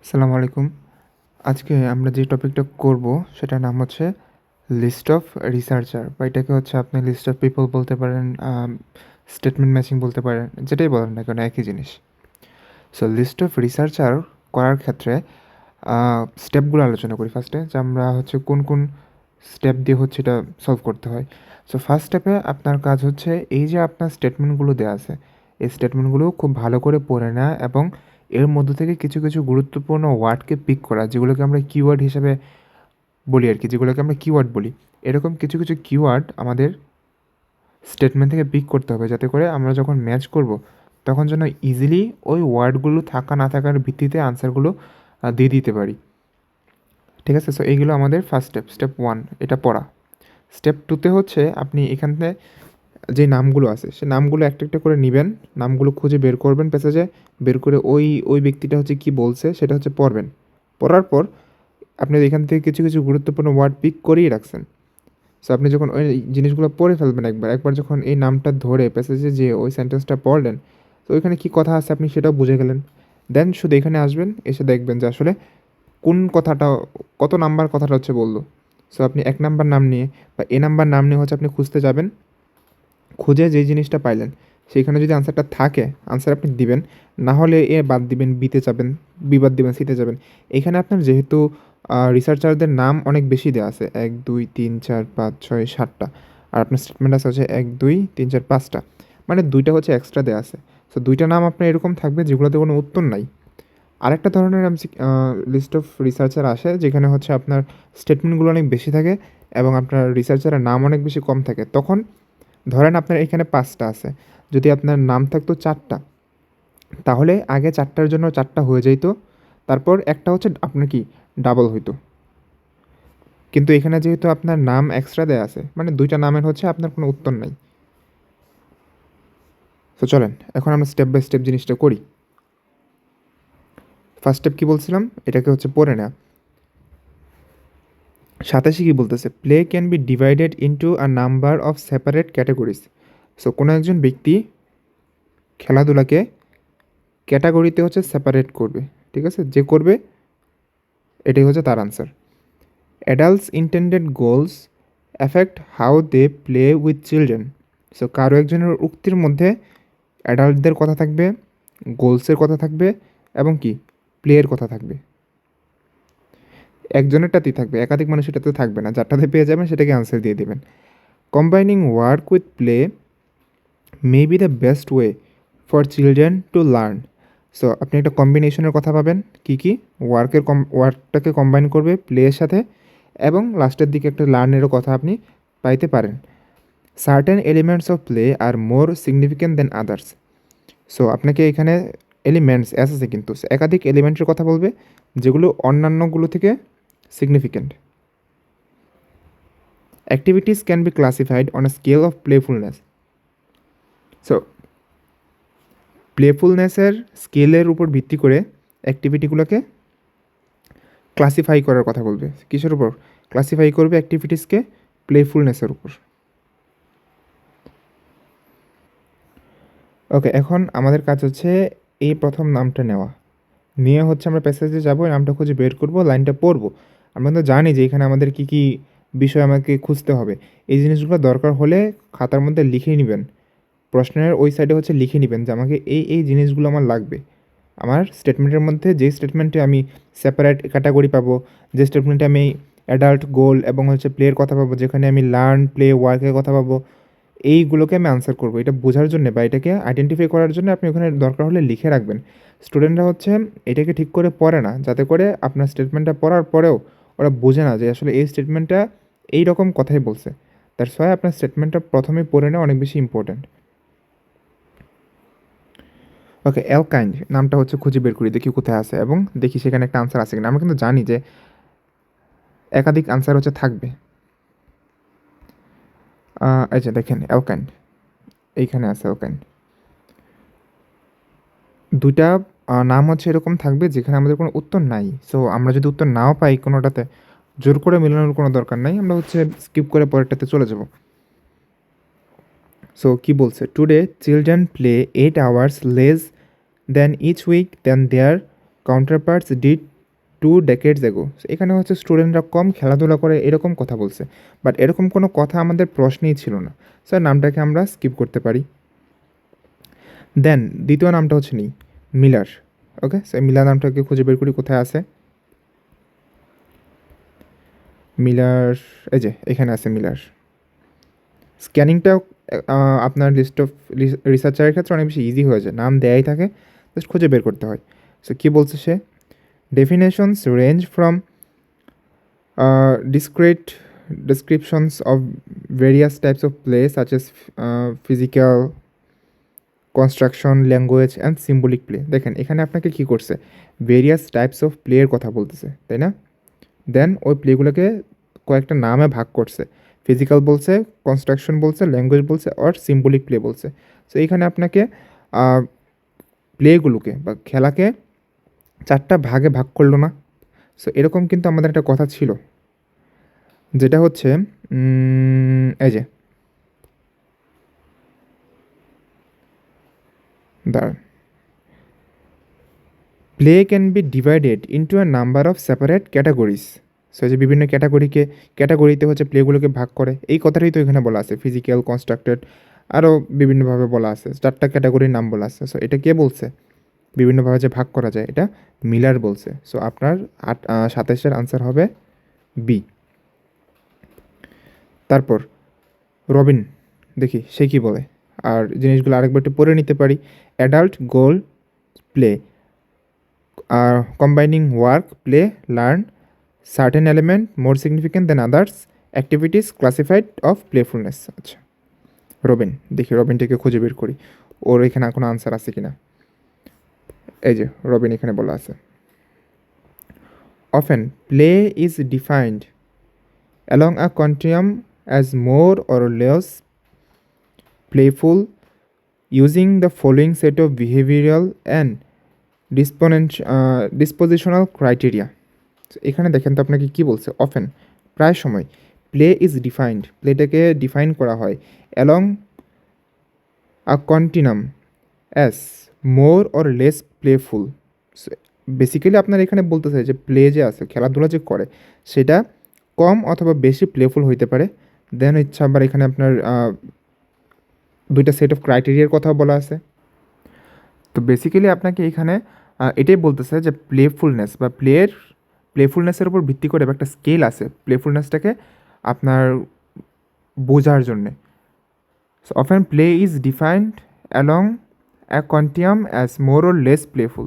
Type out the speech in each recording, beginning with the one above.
আসসালামু আলাইকুম। আজকে আমরা যে টপিকটা করব সেটার নাম হচ্ছে লিস্ট অফ রিসার্চার বা এটাকে হচ্ছে আপনি লিস্ট অফ পিপল বলতে পারেন, স্টেটমেন্ট ম্যাচিং বলতে পারেন, যেটাই বলেন না কেন একই জিনিস। সো লিস্ট অফ রিসার্চার করার ক্ষেত্রে স্টেপগুলো আলোচনা করি ফার্স্টে, যে আমরা হচ্ছে কোন কোন স্টেপ দিয়ে হচ্ছে এটা সলভ করতে হয়। সো ফার্স্ট স্টেপে আপনার কাজ হচ্ছে এই যে আপনার স্টেটমেন্টগুলো দেওয়া আছে, এই স্টেটমেন্টগুলো খুব ভালো করে পড়ে নেওয়া এবং এর মধ্য থেকে কিছু কিছু গুরুত্বপূর্ণ ওয়ার্ডকে পিক করা, যেগুলোকে আমরা কিওয়ার্ড হিসেবে বলি আর কি, যেগুলোকে আমরা কিওয়ার্ড বলি। এরকম কিছু কিছু কিওয়ার্ড আমাদের স্টেটমেন্ট থেকে পিক করতে হবে, যাতে করে আমরা যখন ম্যাচ করব তখন যেন ইজিলি ওই ওয়ার্ডগুলো থাকা না থাকার ভিত্তিতে আনসারগুলো দিয়ে দিতে পারি। ঠিক আছে, সো এইগুলো আমাদের ফার্স্ট স্টেপ, স্টেপ 1 এটা পড়া। স্টেপ 2তে হচ্ছে আপনি এখানে যে নামগুলো আছে সে নামগুলো একটা একটা করে নেবেন, নামগুলো খুঁজে বের করবেন প্যাসেজে, বের করে ওই ওই ব্যক্তিটা হচ্ছে কি বলছে সেটা হচ্ছে পড়বেন। পড়ার পর আপনি এখান থেকে কিছু কিছু গুরুত্বপূর্ণ ওয়ার্ড পিক করেই রাখছেন। সো আপনি যখন ওই জিনিসগুলো পড়ে ফেলবেন একবার যখন এই নামটা ধরে প্যাসেজে যে ওই সেন্টেন্সটা পড়লেন, তো ওইখানে কী কথা আছে আপনি সেটাও বুঝে গেলেন। দেন শুধু এখানে আসবেন, এসে দেখবেন যে আসলে কোন কথাটা, কত নাম্বার কথাটা হচ্ছে বললো। সো আপনি 1 নাম্বার নাম নিয়ে বা এ নাম্বার নাম নিয়ে হচ্ছে আপনি খুঁজতে যাবেন, খুঁজে যেই জিনিসটা পাইলেন সেইখানে যদি আনসারটা থাকে আনসার আপনি দিবেন, না হলে এ বাদ দিবেন, বিতে যাবেন, বি বাদ দিবেন, সিতে যাবেন। এখানে আপনার যেহেতু রিসার্চারদের নাম অনেক বেশি দেওয়া আছে, 1 2 3 4 5 6 7টা, আর আপনার স্টেটমেন্ট আছে হচ্ছে 1 2 3 4 5টা, মানে 2টা হচ্ছে এক্সট্রা দেওয়া আছে। সো 2টা নাম আপনার এরকম থাকবে যেগুলোতে কোনো উত্তর নাই। আরেকটা ধরনের লিস্ট অফ রিসার্চার আসে যেখানে হচ্ছে আপনার স্টেটমেন্টগুলো অনেক বেশি থাকে এবং আপনার রিসার্চারের নাম অনেক বেশি কম থাকে। তখন ধরেন আপনার এখানে 5টা আছে, যদি আপনার নাম থাকতো 4টা, তাহলে আগে 4টার জন্য 4টা হয়ে যাইতো, তারপর একটা হচ্ছে আপনার কি ডাবল হইতো। কিন্তু এখানে যেহেতু আপনার নাম এক্সট্রা দেয়া আছে, মানে 2টা নামের হচ্ছে আপনার কোনো উত্তর নাই। তো চলেন এখন আমরা স্টেপ বাই স্টেপ জিনিসটা করি। ফার্স্ট স্টেপ কী বলছিলাম, এটাকে হচ্ছে পড়ে নেওয়া। 87 কী বলতেছে, play can be divided into a number of separate categories. So কোনো একজন ব্যক্তি খেলাধুলাকে ক্যাটাগরিতে হচ্ছে সেপারেট করবে, ঠিক আছে, যে করবে এটাই হচ্ছে তার answer. Adults intended goals affect how they play with children. So কারো একজনের উক্তির মধ্যে অ্যাডাল্টদের কথা থাকবে, গোলসের কথা থাকবে এবং কি প্লেয়ের কথা থাকবে। একজনেরটাতেই থাকবে, একাধিক মানুষ এটাতে থাকবে না, যারটাতে পেয়ে যাবেন সেটাকে আনসার দিয়ে দেবেন। Combining work with play May be the best way for children to learn. So আপনি একটা কম্বিনেশনের কথা পাবেন, কী ওয়ার্কটাকে কম্বাইন করবে প্লেয়ের সাথে, এবং লাস্টের দিকে একটা লার্নেরও কথা আপনি পাইতে পারেন। Certain elements of play are more significant than others. So আপনাকে এখানে এলিমেন্টস আছে কিন্তু একাধিক এলিমেন্টের কথা বলবে যেগুলো অন্যান্যগুলো থেকে significant. Activities can be classified on a scale of playfulness. So প্লেফুলনেসের স্কেলের উপর ভিত্তি করে অ্যাক্টিভিটিগুলোকে ক্লাসিফাই করার কথা বলবে। কিসের উপর ক্লাসিফাই করবে অ্যাক্টিভিটিসকে? প্লেফুলনেসের উপর। ওকে, এখন আমাদের কাজ হচ্ছে এই প্রথম নামটা নেওয়া, নিয়ে হচ্ছে আমরা প্যাসেজে যাবো, নামটা খুঁজে বের করব, লাইনটা পড়বো। আমরা তো জানি যে এখানে আমাদের কী কী বিষয় আমাকে খুঁজতে হবে। এই জিনিসগুলো দরকার হলে খাতার মধ্যে লিখে নেবেন, প্রশ্নের ওই সাইডে হচ্ছে লিখে নেবেন যে আমাকে এই জিনিসগুলো আমার লাগবে। আমার স্টেটমেন্টের মধ্যে যে স্টেটমেন্টে আমি সেপারেট ক্যাটাগরি পাবো, যে স্টেটমেন্টে আমি অ্যাডাল্ট গোল এবং হচ্ছে প্লের কথা পাবো, যেখানে আমি লার্ন প্লে ওয়ার্কের কথা পাবো, এইগুলোকে আমি আনসার করবো। এটা বোঝার জন্য বা এটাকে আইডেন্টিফাই করার জন্য আপনি ওখানে দরকার হলে লিখে রাখবেন। স্টুডেন্টরা হচ্ছে এটাকে ঠিক করে পড়ে না, যাতে করে আপনার স্টেটমেন্টটা পড়ার পরেও ওরা বোঝে না যে আসলে এই স্টেটমেন্টটা এই রকম কথাই বলছে। দ্যাটস ওয়াই আপনার স্টেটমেন্টটা প্রথমে পড়ে নেওয়া অনেক বেশি ইম্পর্ট্যান্ট। ওকে, অ্যালকাইন্ড নামটা হচ্ছে খুঁজে বের করি, দেখি কোথায় আছে এবং দেখি সেখানে একটা আনসার আছে কিনা। আমরা কিন্তু জানি যে একাধিক আনসার হচ্ছে থাকবে। এই যে দেখেন অ্যালকাইন্ড, এইখানে আছে অ্যালকাইন্ড। 2টা নাম হচ্ছে এরকম থাকবে যেখানে আমাদের কোনো উত্তর নাই। সো আমরা যদি উত্তর নাও পাই কোনোটাতে, জোর করে মেলানোর কোনো দরকার নাই, আমরা হচ্ছে স্কিপ করে পরেরটাতে চলে যাব। সো কী বলছে, today children play 8 hours less than each week than their counterparts did 2 decades ago। এখানে হচ্ছে স্টুডেন্টরা কম খেলাধুলা করে এরকম কথা বলছে, বাট এরকম কোনো কথা আমাদের প্রশ্নেই ছিল না। সো নামটাকে আমরা স্কিপ করতে পারি। দেন দ্বিতীয় নামটা হচ্ছে মিলার। ওকে, সো মিলার নামটাকে খুঁজে বের করি কোথায় আছে। মিলার, এই যে এখানে আছে মিলার। স্ক্যানিংটাও আপনার লিস্ট অফ রিসার্চারের ক্ষেত্রে অনেক বেশি ইজি হয়ে যায়, নাম দেয়াই থাকে, জাস্ট খুঁজে বের করতে হয়। সো কী বলছে সে, definitions range from discrete descriptions of various types of play such as physical construction, language and symbolic play। দেখেন এখানে আপনাকে কি করছে, ভেরিয়াস টাইপস অফ প্লেয়ের কথা বলতেছে, তাই না? দেন ওই প্লেগুলোকে কয়েকটা নামে ভাগ করছে, ফিজিক্যাল বলছে, কনস্ট্রাকশন বলছে, ল্যাঙ্গুয়েজ বলছে, আর সিম্বলিক প্লে বলছে। সো এইখানে আপনাকে প্লেগুলোকে বা খেলাকে 4টা ভাগে ভাগ করলো না? সো এরকম কিন্তু আমাদের একটা কথা ছিল, যেটা হচ্ছে এই যে দাঁড়ান, play can be divided into a number of separate categories. So যে বিভিন্ন ক্যাটাগরিতে হচ্ছে প্লেগুলোকে ভাগ করে, এই কথাটাই তো এখানে বলা আছে, ফিজিক্যাল, কনস্ট্রাক্টেড, আরও বিভিন্নভাবে বলা আছে, 4টা ক্যাটাগরির নাম বলা আছে। সো এটা কে বলছে, বিভিন্নভাবে যে ভাগ করা যায়, এটা মিলার বলছে। সো আপনার 27-এর আনসার হবে বি। তারপর রবিন, দেখি সে কী বলে, আর জিনিসগুলো আরেকবার একটু পড়ে নিতে পারি। Adult goal play, combining work, play, learn, certain element more significant than others, activities classified of playfulness। আচ্ছা রবিন, দেখি রবিনটাকে খুঁজে বের করি ওর এখানে কোনো আনসার আছে কিনা। এই যে রবিন এখানে বলা আছে, often play is defined along a continuum as more or less playful using the following set of behavioral and dispositional criteria। এখানে দেখেন তো আপনাকে কি বলছে, অফেন প্রায় সময়, প্লে ইজ ডিফাইন্ড প্লেটাকে ডিফাইন করা হয়, along a continuum as more or less playful. Basically আপনার এখানে বলতে চাই যে প্লে যে আছে, খেলাধুলা যে করে, সেটা কম অথবা বেশি প্লেফুল হইতে পারে। দেন ইচ্ছা আবার এখানে আপনার 2টা সেট অফ ক্রাইটেরিয়ার কথা বলা আছে। তো বেসিক্যালি আপনাকে এখানে এটাই বলতেছে যে প্লেফুলনেস বা প্লেফুলনেসের উপর ভিত্তি করে একটা স্কেল আছে প্লেফুলনেসটাকে আপনার বোঝার জন্যে। So often play is defined along a continuum as more or less playful.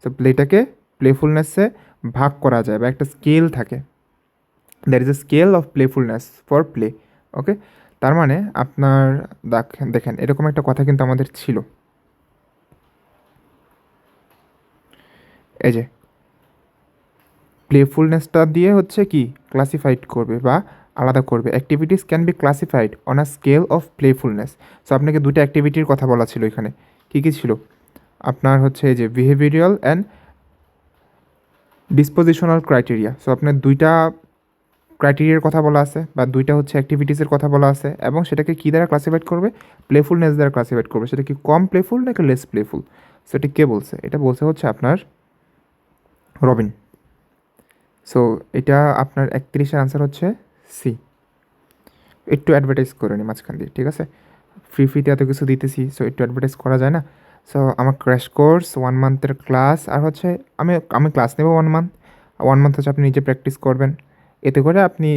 So প্লেটাকে প্লেফুলনেসে ভাগ করা যায় বা একটা স্কেল থাকে, there is a scale of playfulness for play. Okay, তার মানে আপনার দেখেন এরকম একটা কথা কিন্তু আমাদের ছিল, এই যে প্লেফুলনেসটা দিয়ে হচ্ছে কি ক্লাসিফাইড করবে বা আলাদা করবে, activities can be classified on a scale of playfulness. So আপনাকে 2টা অ্যাক্টিভিটির কথা বলা ছিল এখানে, কী কী ছিল আপনার হচ্ছে এই যে বিহেভিয়ারাল অ্যান্ড ডিসপোজিশনাল ক্রাইটেরিয়া। সো আপনার 2টা ক্রাইটেরিয়ার কথা বলা আছে বা 2টা হচ্ছে অ্যাক্টিভিটিসের কথা বলা আছে, এবং সেটাকে কী দ্বারা ক্লাসিফাইড করবে, প্লেফুলনেস দ্বারা ক্লাসিফাইড করবে, সেটা কি কম প্লেফুল নাকি লেস প্লেফুল। সো এটা কে বলছে, এটা বলছে হচ্ছে আপনার রবিন। সো এটা আপনার 31-এর আনসার হচ্ছে সি। একটু অ্যাডভার্টাইজ করে নিই মাঝখান দিয়ে, ঠিক আছে, ফ্রিতে এত কিছু দিতেছি, সো একটু অ্যাডভার্টাইজ করা যায় না। সো আমার ক্র্যাশ কোর্স 1 মান্থের ক্লাস, আর হচ্ছে আমি ক্লাস নেব 1 মান্থ, 1 মান্থ হচ্ছে আপনি নিজে প্র্যাকটিস করবেন, এতে করে আপনি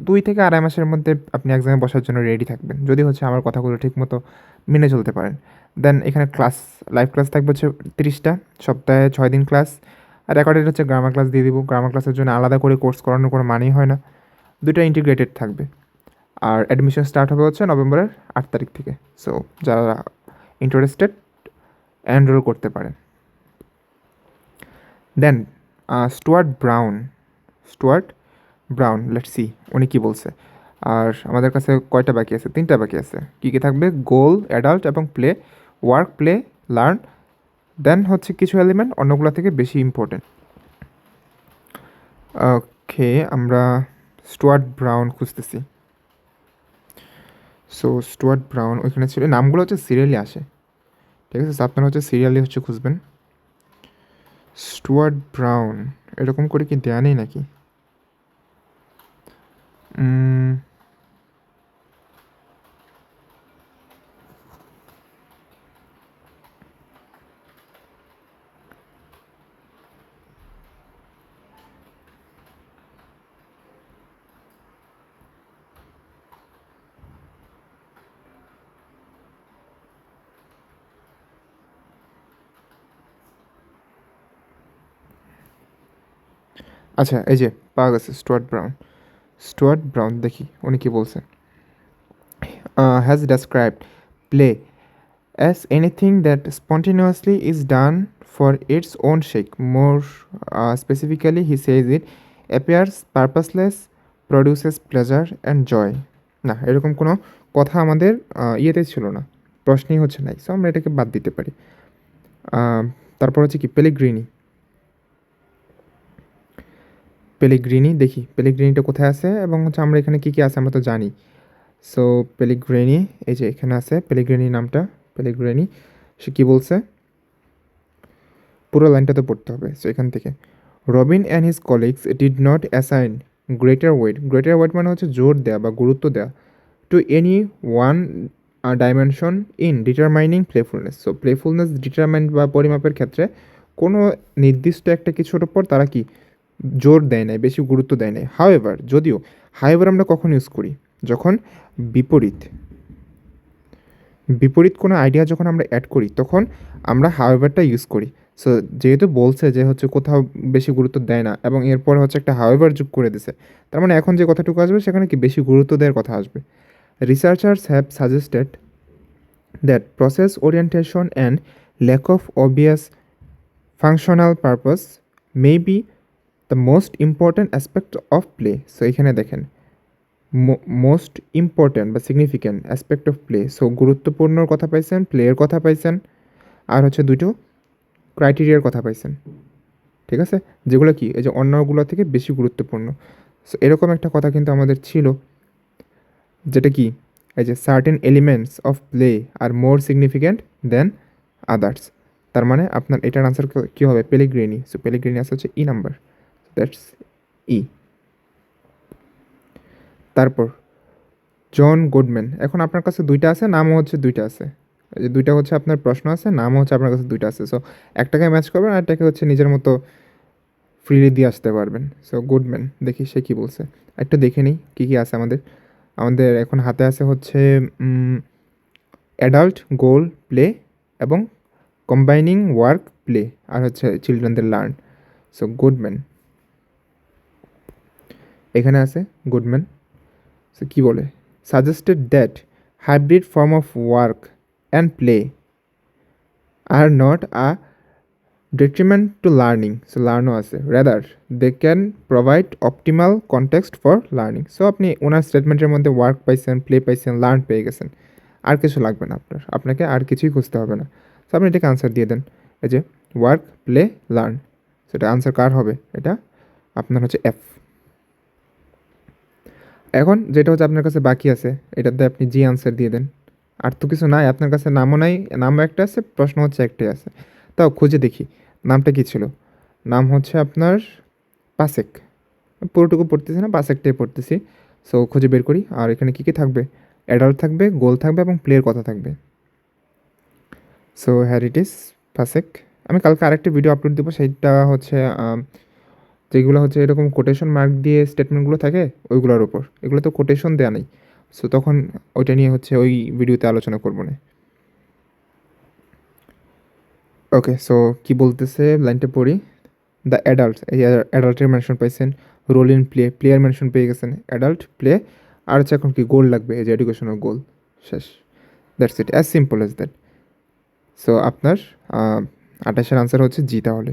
2 থেকে 2.5 মাসের মধ্যে আপনি এক্সামে বসার জন্য রেডি থাকবেন, যদি হচ্ছে আমার কথাগুলো ঠিকমতো মেনে চলতে পারেন। দেন এখানে লাইভ ক্লাস থাকবে হচ্ছে 30টা, সপ্তাহে 6 দিন ক্লাস, আর রেকর্ডেড হচ্ছে গ্রামার ক্লাস দিয়ে দিব। গ্রামার ক্লাসের জন্য আলাদা করে কোর্স করানোর কোনো মানেই হয় না, 2টা ইন্টিগ্রেটেড থাকবে। আর অ্যাডমিশন স্টার্ট হবে হচ্ছে নভেম্বরের 8 তারিখ থেকে। সো যারা ইন্টারেস্টেড এনরোল করতে পারেন। দেন স্টুয়ার্ট ব্রাউন, লেটস সি উনি কী বলছে। আর আমাদের কাছে কয়টা বাকি আছে, 3টা বাকি আছে। কী কী থাকবে, গোল, অ্যাডাল্ট এবং প্লে, ওয়ার্ক, প্লে, লার্ন, দেন হচ্ছে কিছু এলিমেন্ট অন্যগুলো থেকে বেশি ইম্পর্টেন্ট। ওকে, আমরা স্টুয়ার্ট ব্রাউন খুঁজতেছি। সো স্টুয়ার্ট ব্রাউন ওইখানে ছিল, নামগুলো হচ্ছে সিরিয়ালি আসে, ঠিক আছে, আপনারা হচ্ছে সিরিয়ালি হচ্ছে খুঁজবেন। স্টুয়ার্ট ব্রাউন, এরকম করে কি দেয়া নেই নাকি? আচ্ছা, এই যে পাওয়া গেছে স্টুয়ার্ট ব্রাউন, দেখি উনি কি বলছে। Has described play as anything that spontaneously is done for its own sake. More specifically, he says it appears purposeless, produces pleasure and joy. না, এরকম কোনো কথা আমাদের ইয়েতে ছিল না, প্রশ্নই হচ্ছে নাই, সো আমরা এটাকে বাদ দিতে পারি। তারপর হচ্ছে কি পেলিগ্রিনি, দেখি পেলিগ্রিনিটা কোথায় আছে এবং হচ্ছে আমরা এখানে কী কী আছে আমরা তো জানি। সো পেলিগ্রিনি, এই যে এখানে আছে পেলিগ্রিনি নামটা, পেলিগ্রিনি। সে কী বলছে, পুরো লাইনটা তো পড়তে হবে। সো এখান থেকে Robin and his colleagues did not assign greater weight মানে হচ্ছে জোর দেয়া বা গুরুত্ব দেয়া to any one dimension in determining playfulness. So playfulness determine বা পরিমাপের ক্ষেত্রে কোনো নির্দিষ্ট একটা কিছুর ওপর তারা কি জোর দেয় নাই, বেশি গুরুত্ব দেয় নাই। হাউএভার আমরা কখন ইউজ করি, যখন বিপরীত কোনো আইডিয়া যখন আমরা অ্যাড করি তখন আমরা হাউএভারটা ইউজ করি। সো যেহেতু বলছে যে হচ্ছে কোথাও বেশি গুরুত্ব দেয় না এবং এরপর হচ্ছে একটা হাউএভার যোগ করে দিছে, তার মানে এখন যে কথাটুকু আসবে সেখানে কি বেশি গুরুত্ব দেওয়ার কথা আসবে। Researchers have suggested that process orientation and lack of obvious functional purpose may be the most important aspect of play. So এখানে দেখেন মোস্ট ইম্পর্ট্যান্ট বা significant aspect of play. So গুরুত্বপূর্ণর কথা পাইছেন, প্লেয়ের কথা পাইছেন, আর হচ্ছে দুটো ক্রাইটেরিয়ার কথা পাইছেন, ঠিক আছে, যেগুলো কি এই যে অন্যগুলো থেকে বেশি গুরুত্বপূর্ণ। সো এরকম একটা কথা কিন্তু আমাদের ছিল, যেটা কি এই যে certain elements of play are more significant than others. তার মানে আপনার এটার আনসার কী হবে, পেলিগ্রিনি। সো পেলিগ্রিনি আসা হচ্ছে ই নাম্বার, দ্যাটস ই। তারপর জন গুডম্যান, এখন আপনার কাছে দুইটা আছে, নামও হচ্ছে দুইটা আছে, এই যে দুইটা হচ্ছে আপনার প্রশ্ন আছে, নামও হচ্ছে আপনার কাছে দুইটা আছে। সো একটাকে ম্যাচ করবেন আর একটাকে হচ্ছে নিজের মতো ফ্রিলি দিয়ে আসতে পারবেন। সো গুডম্যান, দেখি সে কী বলছে, একটু দেখে নিই কী কী আছে আমাদের এখন হাতে আছে হচ্ছে অ্যাডাল্ট গোল প্লে এবং কম্বাইনিং ওয়ার্ক প্লে আর হচ্ছে চিলড্রেনদের লার্ন। সো গুডম্যান এখানে আছে গুডম্যান। সো কী বলে, suggested that hybrid form of work and play are not a detriment to learning. So Learno আছে, rather they can provide optimal context for learning. So আপনি ওনার স্টেটমেন্টের মধ্যে work পাইছেন, play পাইছেন, learn পেয়ে গেছেন, আর কিছু লাগবে না আপনাকে আর কিছুই খুঁজতে হবে না। সো আপনি এটাকে আনসার দিয়ে দেন, এই যে ওয়ার্ক প্লে লার্ন। সেটা আনসার কার হবে, এটা আপনার হচ্ছে এফ। এখন যেটা হচ্ছে আপনার কাছে বাকি আছে, এটাতে আপনি জি আনসার দিয়ে দেন। আর তো কিছু নাই আপনার কাছে, নামও নাই, নামও একটা আছে, প্রশ্ন হচ্ছে একটাই আছে। তাও খুঁজে দেখি নামটা কী ছিল। নাম হচ্ছে আপনার পাসেক, পুরোটুকু পড়তেছি না, পাসেকটাই পড়তেছি। সো খুঁজে বের করি, আর এখানে কী কী থাকবে, অ্যাডাল্ট থাকবে, গোল থাকবে এবং প্লেয়ের কথা থাকবে। সো হ্যার ইট ইজ পাসেক। আমি কালকে আরেকটা ভিডিও আপলোড দেবো, সেইটা হচ্ছে যেগুলো হচ্ছে এরকম কোটেশন মার্ক দিয়ে স্টেটমেন্টগুলো থাকে ওইগুলোর ওপর, এগুলো তো কোটেশন দেওয়া নেই। সো তখন ওইটা নিয়ে হচ্ছে ওই ভিডিওতে আলোচনা করবো না। ওকে, সো কী বলতেছে লাইনটা পড়ি। দ্য অ্যাডাল্টস, এই অ্যাডাল্টের মেনশন পাইছেন, রোল ইন প্লেয়ার মেনশন পেয়ে গেছেন, অ্যাডাল্ট প্লে, আর হচ্ছে এখন কি গোল লাগবে, এই যে এডুকেশনাল গোল, শেষ। That's it, as simple as that. So আপনার 28-এর আনসার হচ্ছে জি তাহলে।